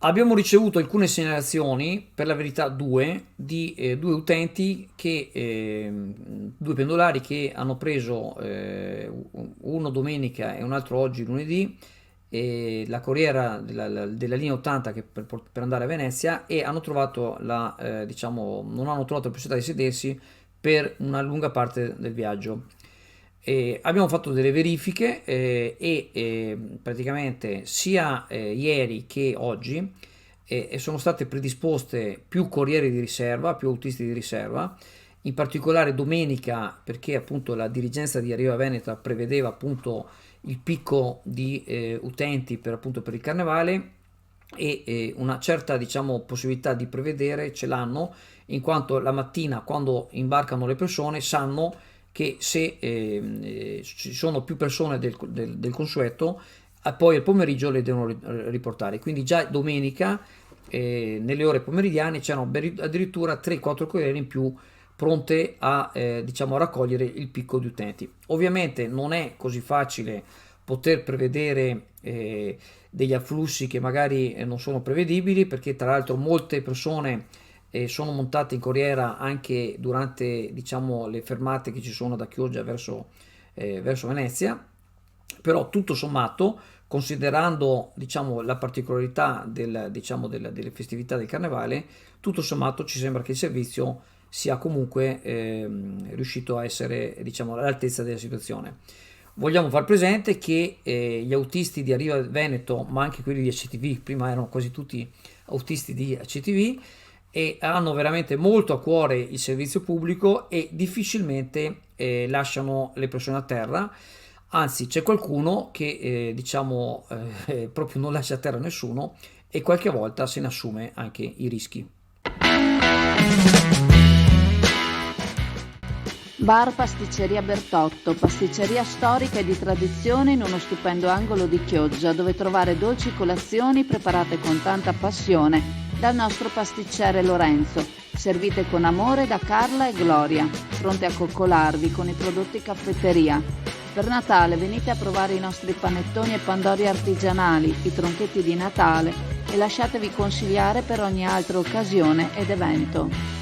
Abbiamo ricevuto alcune segnalazioni, per la verità due, di due utenti due pendolari che hanno preso uno domenica e un altro oggi lunedì, la corriera della linea 80 per andare a Venezia, e hanno trovato diciamo, non hanno trovato la possibilità di sedersi per una lunga parte del viaggio. Abbiamo fatto delle verifiche praticamente sia ieri che oggi sono state predisposte più corrieri di riserva, più autisti di riserva, in particolare domenica, perché appunto la dirigenza di Arriva Veneta prevedeva appunto il picco di utenti per il carnevale, una certa, diciamo, possibilità di prevedere ce l'hanno, in quanto la mattina quando imbarcano le persone sanno che se ci sono più persone del consueto, poi al pomeriggio le devono riportare. Quindi già domenica, nelle ore pomeridiane, c'erano addirittura 3-4 corriere in più pronte diciamo, a raccogliere il picco di utenti. Ovviamente non è così facile poter prevedere degli afflussi che magari non sono prevedibili, perché tra l'altro molte persone sono montate in corriera anche durante, diciamo, le fermate che ci sono da Chioggia verso Venezia. Però tutto sommato, considerando, diciamo, la particolarità diciamo, delle festività del carnevale, tutto sommato ci sembra che il servizio sia comunque riuscito a essere, diciamo, all'altezza della situazione. Vogliamo far presente che gli autisti di Arriva Veneto, ma anche quelli di ACTV, prima erano quasi tutti autisti di ACTV, e hanno veramente molto a cuore il servizio pubblico e difficilmente lasciano le persone a terra. Anzi, c'è qualcuno che diciamo proprio non lascia a terra nessuno, e qualche volta se ne assume anche i rischi. Bar Pasticceria Bertotto, pasticceria storica e di tradizione in uno stupendo angolo di Chioggia, dove trovare dolci colazioni preparate con tanta passione dal nostro pasticcere Lorenzo, servite con amore da Carla e Gloria, pronte a coccolarvi con i prodotti caffetteria. Per Natale venite a provare i nostri panettoni e pandori artigianali, i tronchetti di Natale, e lasciatevi consigliare per ogni altra occasione ed evento.